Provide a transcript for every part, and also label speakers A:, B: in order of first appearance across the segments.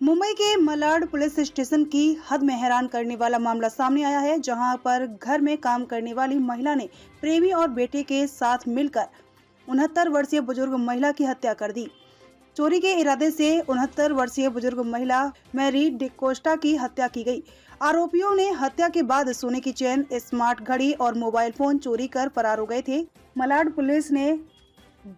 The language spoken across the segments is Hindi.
A: मुंबई के मलाड पुलिस स्टेशन की हद में हैरान करने वाला मामला सामने आया है, जहां पर घर में काम करने वाली महिला ने प्रेमी और बेटे के साथ मिलकर 69 वर्षीय बुजुर्ग महिला की हत्या कर दी। चोरी के इरादे से 69 वर्षीय बुजुर्ग महिला मैरी डिकोस्टा की हत्या की गई। आरोपियों ने हत्या के बाद सोने की चेन, स्मार्ट घड़ी और मोबाइल फोन चोरी कर फरार हो गए थे। मलाड पुलिस ने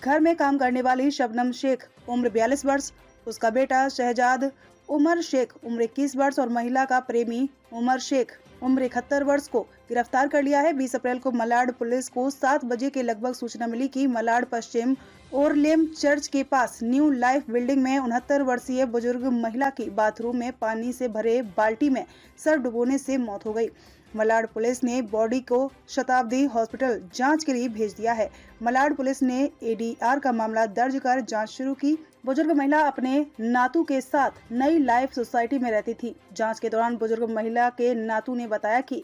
A: घर में काम करने वाली शबनम शेख उम्र 42 वर्ष, उसका बेटा शहजाद उमर शेख उम्र 21 वर्ष और महिला का प्रेमी उमर शेख उम्र 71 वर्ष को गिरफ्तार कर लिया है। 20 अप्रैल को मलाड पुलिस को 7 बजे के लगभग सूचना मिली कि मलाड पश्चिम ओरलेम चर्च के पास न्यू लाइफ बिल्डिंग में 69 वर्षीय बुजुर्ग महिला की बाथरूम में पानी से भरे बाल्टी में सर डुबोने से मौत हो गई। मलाड पुलिस ने बॉडी को शताब्दी हॉस्पिटल जांच के लिए भेज दिया है। मलाड पुलिस ने एडीआर का मामला दर्ज कर जांच शुरू की। बुजुर्ग महिला अपने नातू के साथ नई लाइफ सोसाइटी में रहती थी। जांच के दौरान बुजुर्ग महिला के नातू ने बताया कि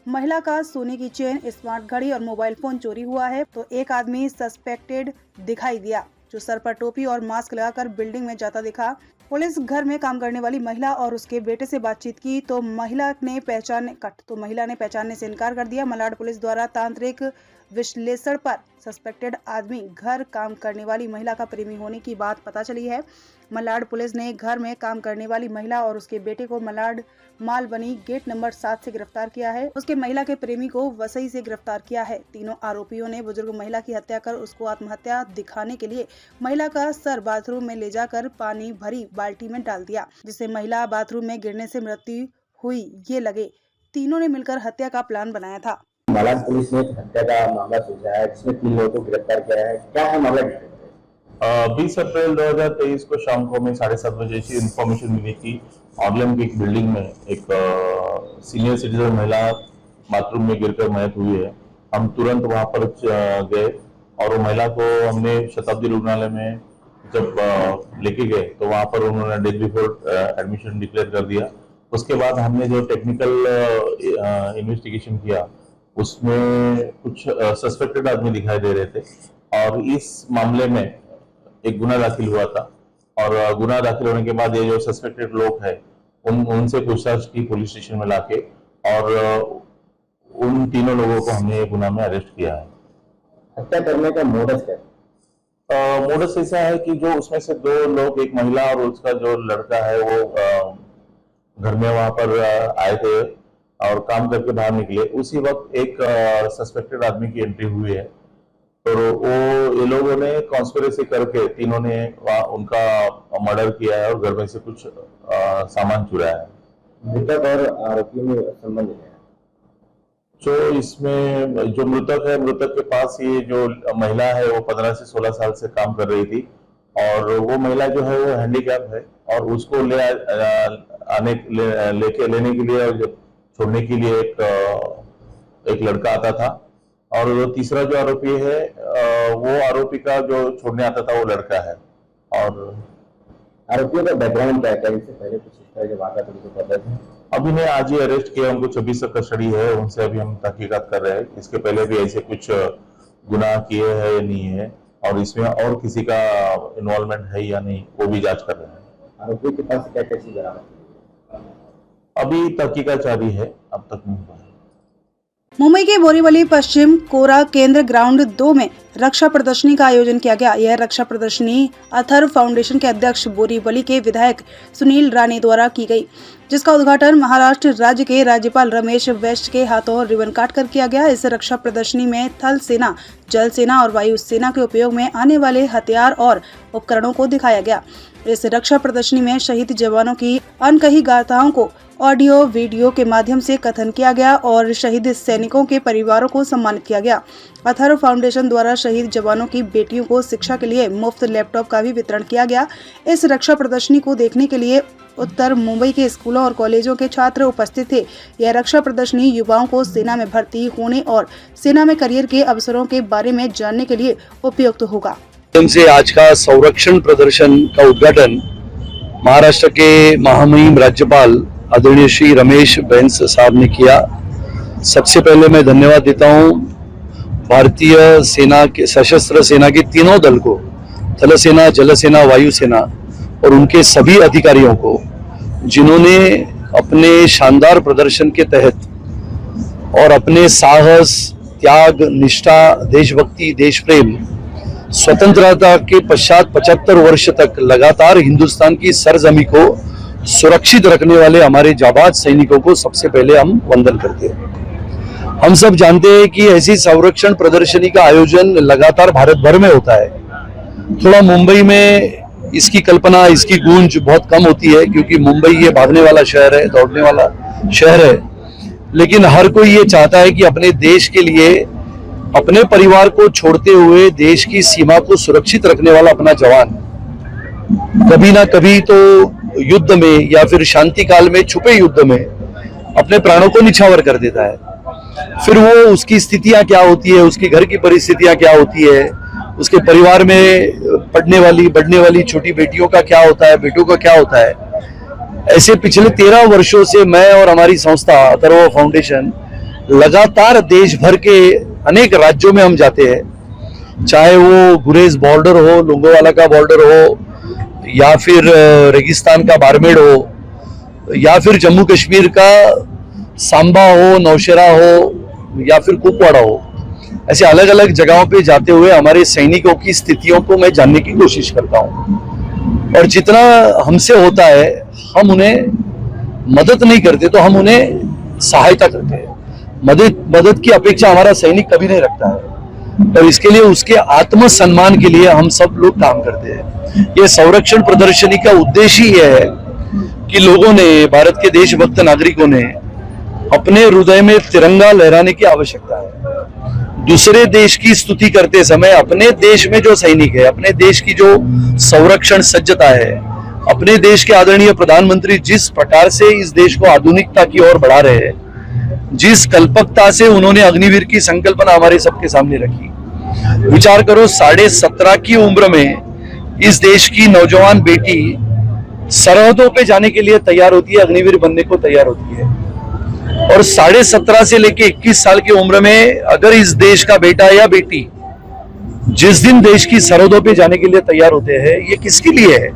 A: महिला का सोने की चेन, स्मार्ट घड़ी और मोबाइल फोन चोरी हुआ है, तो एक आदमी सस्पेक्टेड दिखाई दिया जो सर पर टोपी और मास्क लगाकर बिल्डिंग में जाता दिखा। पुलिस घर में काम करने वाली महिला और उसके बेटे से बातचीत की तो महिला ने पहचानने से इनकार कर दिया। मलाड पुलिस द्वारा तांत्रिक विश्लेषण पर सस्पेक्टेड आदमी घर काम करने वाली महिला का प्रेमी होने की बात पता चली है। मलाड पुलिस ने घर में काम करने वाली महिला और उसके बेटे को मलाड माल बनी गेट नंबर 7 से गिरफ्तार किया है। उसके महिला के प्रेमी को वसई से गिरफ्तार किया है। तीनों आरोपियों ने बुजुर्ग महिला की हत्या कर उसको आत्महत्या दिखाने के लिए महिला का सर बाथरूम में ले जाकर पानी भरी बाल्टी में डाल दिया, जिससे महिला बाथरूम में गिरने से मृत्यु हुई। ये लगे तीनों ने मिलकर हत्या का प्लान बनाया था।
B: मलाड पुलिस ने हत्या का मामला सोचा है, जिसमें 3 लोगों को गिरफ्तार किया है। क्या है मामला?
C: 20 अप्रैल 2023 को शाम को हमें 7:30 बजे से इन्फॉर्मेशन मिली कि ऑर्लेम की एक बिल्डिंग में एक सीनियर सिटीजन महिला बाथरूम में गिरकर मौत हुई है। हम तुरंत वहां पर गए और वो महिला को हमने शताब्दी रुग्णालय में जब लेके गए तो वहां पर उन्होंने डेथ बिफोर एडमिशन डिक्लेयर कर दिया। उसके बाद हमने जो टेक्निकल इन्वेस्टिगेशन किया उसमें कुछ सस्पेक्टेड आदमी दिखाई दे रहे थे और इस मामले में एक गुना दाखिल हुआ था और गुना दाखिल होने के बाद ये जो सस्पेक्टेड लोग हैं उनसे पूछताछ की पुलिस स्टेशन में लाके और उन तीनों लोगों को हमने गुना में अरेस्ट किया है।
B: हत्या करने का मोडस क्या?
C: मोडस ऐसा है कि जो उसमें से 2 लोग, एक महिला और उसका जो लड़का है, वो घर में वहां पर आए थे और काम करके बाहर निकले। उसी वक्त एक सस्पेक्टेड आदमी की एंट्री हुई है, तो वो ये लोगों ने कॉन्स्पिरेसी करके तीनों ने उनका मर्डर किया है और घर में से कुछ सामान चुराया है।
B: मृतक और आरोपियों में संबंध है?
C: जो इसमें जो मृतक है, मृतक के पास ये जो महिला है वो 15 से 16 साल से काम कर रही थी और वो महिला जो है वो हैंडीकैप है और उसको लेने के लिए और छोड़ने के लिए एक लड़का आता था और तीसरा जो आरोपी है वो आरोपी का जो छोड़ने आता था वो लड़का है। और
B: आरोपियों का बैकग्राउंड क्या है? इससे पहले कुछ इस तरह के वाक़यात को पता थे?
C: अभी ने आज ही अरेस्ट किया, उनको 26 तक कस्टडी है, उनसे अभी हम तहकीकात कर रहे हैं। इसके पहले भी ऐसे कुछ गुनाह किए हैं या नहीं है और इसमें और किसी का इन्वॉल्वमेंट है या नहीं वो भी जांच कर रहे हैं।
B: आरोपी के पास क्या क्या चीज बरामद?
C: अभी तहकीकात जारी है, अब तक नहीं हुआ है।
A: मुंबई के बोरीवली पश्चिम कोरा केंद्र ग्राउंड 2 में रक्षा प्रदर्शनी का आयोजन किया गया। यह रक्षा प्रदर्शनी अथर्व फाउंडेशन के अध्यक्ष बोरीवली के विधायक सुनील राणे द्वारा की गई, जिसका उद्घाटन महाराष्ट्र राज्य के राज्यपाल रमेश बैस के हाथों रिबन काट कर किया गया। इस रक्षा प्रदर्शनी में थल सेना, जल सेना और वायु सेना के उपयोग में आने वाले हथियार और उपकरणों को दिखाया गया। इस रक्षा प्रदर्शनी में शहीद जवानों की अनकही गाथाओं को ऑडियो वीडियो के माध्यम से कथन किया गया और शहीद सैनिकों के परिवारों को सम्मानित किया गया। अथर्व फाउंडेशन द्वारा शहीद जवानों की बेटियों को शिक्षा के लिए मुफ्त लैपटॉप का भी वितरण किया गया। इस रक्षा प्रदर्शनी को देखने के लिए उत्तर मुंबई के स्कूलों और कॉलेजों के छात्र उपस्थित थे। यह रक्षा प्रदर्शनी युवाओं को सेना में भर्ती होने और सेना में करियर के अवसरों के बारे में जानने के लिए उपयुक्त होगा।
D: से आज का संरक्षण प्रदर्शन का उद्घाटन महाराष्ट्र के महामहिम राज्यपाल आदरणीय श्री रमेश बैस साहब ने किया। सबसे पहले मैं धन्यवाद देता हूं भारतीय सेना के सशस्त्र सेना के तीनों दल को, थल सेना, जल सेना, वायु सेना और उनके सभी अधिकारियों को जिन्होंने अपने शानदार प्रदर्शन के तहत और अपने साहस, त्याग, निष्ठा, देशभक्ति, देश प्रेम, स्वतंत्रता के पश्चात 75 वर्ष तक लगातार हिंदुस्तान की सरजमी को सुरक्षित रखने वाले हमारे जाबाज सैनिकों को सबसे पहले हम वंदन करते हैं। हम सब जानते हैं कि ऐसी संरक्षण प्रदर्शनी का आयोजन लगातार भारत भर में होता है। थोड़ा मुंबई में इसकी कल्पना, इसकी गूंज बहुत कम होती है, क्योंकि मुंबई ये भागने वाला शहर है, दौड़ने वाला शहर है। लेकिन हर कोई ये चाहता है कि अपने देश के लिए, अपने परिवार को छोड़ते हुए देश की सीमा को सुरक्षित रखने वाला अपना जवान कभी ना कभी तो युद्ध में या फिर शांति काल में, छुपे युद्ध में अपने प्राणों को निछावर कर देता है। फिर वो उसकी स्थितियां क्या होती है, उसके घर की परिस्थितियां क्या होती है, उसके परिवार में बढ़ने वाली छोटी बेटियों का क्या होता है, बेटों का क्या होता है। ऐसे पिछले 13 वर्षों से मैं और हमारी संस्था अथर्व फाउंडेशन लगातार देश भर के अनेक राज्यों में हम जाते हैं, चाहे वो गुरेज बॉर्डर हो, लोंगोवाला का बॉर्डर हो, या फिर रेगिस्तान का बारमेड़ हो, या फिर जम्मू कश्मीर का सांबा हो, नौशेरा हो, या फिर कुपवाड़ा हो। ऐसे अलग अलग जगहों पे जाते हुए हमारे सैनिकों की स्थितियों को मैं जानने की कोशिश करता हूँ, और जितना हमसे होता है हम उन्हें मदद नहीं करते तो हम उन्हें सहायता करते हैं। मदद की अपेक्षा हमारा सैनिक कभी नहीं रखता है, और इसके लिए उसके आत्मसम्मान के लिए हम सब लोग काम करते हैं। ये संरक्षण प्रदर्शनी का उद्देश्य ही है कि लोगों ने, भारत के देशभक्त नागरिकों ने अपने हृदय में तिरंगा लहराने की आवश्यकता है। दूसरे देश की स्तुति करते समय अपने देश में जो सैनिक है, अपने देश की जो संरक्षण सज्जता है, अपने देश के आदरणीय प्रधानमंत्री जिस प्रकार से इस देश को आधुनिकता की ओर बढ़ा रहे हैं, जिस कल्पकता से उन्होंने अग्निवीर की संकल्पना हमारे सबके सामने रखी। विचार करो, 17.5 की उम्र में इस देश की नौजवान बेटी सरहदों पे जाने के लिए तैयार होती है, अग्निवीर बनने को तैयार होती है। और 17.5 से लेके 21 साल की उम्र में अगर इस देश का बेटा या बेटी जिस दिन देश की सरहदों पे जाने के लिए तैयार होते हैं, ये किसके लिए है?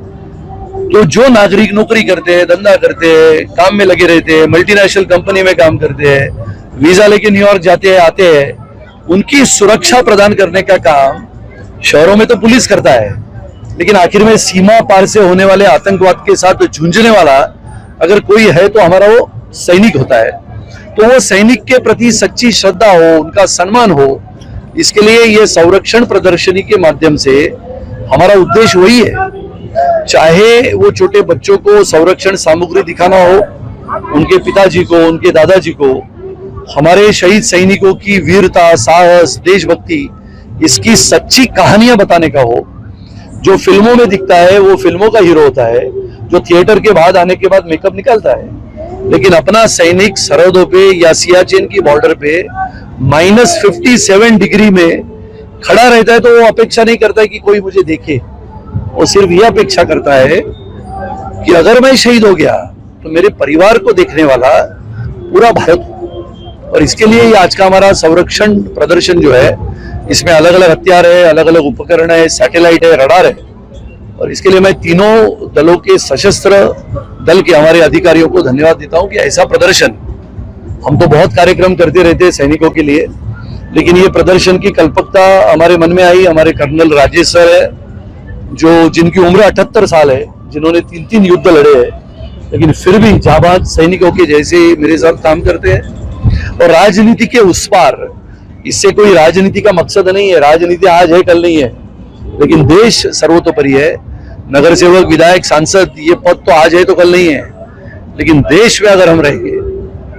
D: तो जो नागरिक नौकरी करते हैं, धंधा करते हैं, काम में लगे रहते हैं, मल्टीनेशनल कंपनी में काम करते हैं, वीजा लेके न्यूयॉर्क जाते हैं, आते हैं, उनकी सुरक्षा प्रदान करने का काम शहरों में तो पुलिस करता है, लेकिन आखिर में सीमा पार से होने वाले आतंकवाद के साथ जूझने वाला अगर कोई है तो हमारा वो सैनिक होता है। तो वो सैनिक के प्रति सच्ची श्रद्धा हो, उनका सम्मान हो, इसके लिए ये संरक्षण प्रदर्शनी के माध्यम से हमारा उद्देश्य वही है। चाहे वो छोटे बच्चों को संरक्षण सामग्री दिखाना हो, उनके पिताजी को, उनके दादाजी को, हमारे शहीद सैनिकों की वीरता, साहस, देशभक्ति, इसकी सच्ची कहानियां बताने का हो। जो फिल्मों में दिखता है वो फिल्मों का हीरो होता है, जो थिएटर के बाद आने के बाद मेकअप निकालता है, लेकिन अपना सैनिक सरहदों पे या सियाचिन की बॉर्डर पे -57 डिग्री में खड़ा रहता है, तो वो अपेक्षा नहीं करता है कि कोई मुझे देखे। वो सिर्फ यह अपेक्षा करता है कि अगर मैं शहीद हो गया तो मेरे परिवार को देखने वाला पूरा भारत। और इसके लिए ये आज का हमारा संरक्षण प्रदर्शन जो है, इसमें अलग अलग हथियार है, अलग अलग उपकरण है, सैटेलाइट है, रडार है, और इसके लिए मैं तीनों दलों के सशस्त्र दल के हमारे अधिकारियों को धन्यवाद देता हूं कि ऐसा प्रदर्शन, हम तो बहुत कार्यक्रम करते रहते हैं सैनिकों के लिए, लेकिन ये प्रदर्शन की कल्पकता हमारे मन में आई। हमारे कर्नल राजेश सर है, जो जिनकी उम्र 78 साल है, जिन्होंने 3 युद्ध लड़े हैं, लेकिन फिर भी जाबाज सैनिकों के जैसे मेरे साथ काम करते हैं। और राजनीति के उस पार, इससे कोई राजनीति का मकसद नहीं है, राजनीति आज है कल नहीं है, लेकिन देश सर्वतोपरि है। नगर सेवक, विधायक, सांसद, ये पद तो आज है तो कल नहीं है, लेकिन देश में अगर हम रहेंगे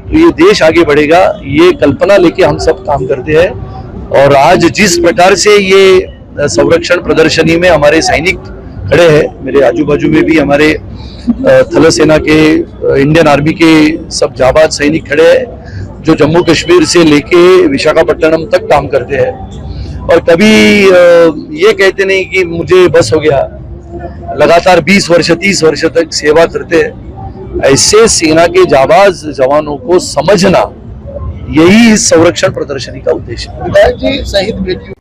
D: तो ये देश आगे बढ़ेगा। ये कल्पना लेके हम सब काम करते हैं। और आज जिस प्रकार से ये संरक्षण प्रदर्शनी में हमारे सैनिक खड़े हैं, मेरे आजू बाजू में भी हमारे थल सेना के, इंडियन आर्मी के सब जाबाज सैनिक खड़े हैं, जो जम्मू कश्मीर से लेके विशाखापट्टनम तक काम करते हैं, और कभी ये कहते नहीं कि मुझे बस हो गया, लगातार 20 वर्ष 30 वर्ष तक सेवा करते हैं। ऐसे सेना के जाबाज जवानों को समझना, यही इस संरक्षण प्रदर्शनी का उद्देश्य है।
E: विधायक जी, शहीद बेटियों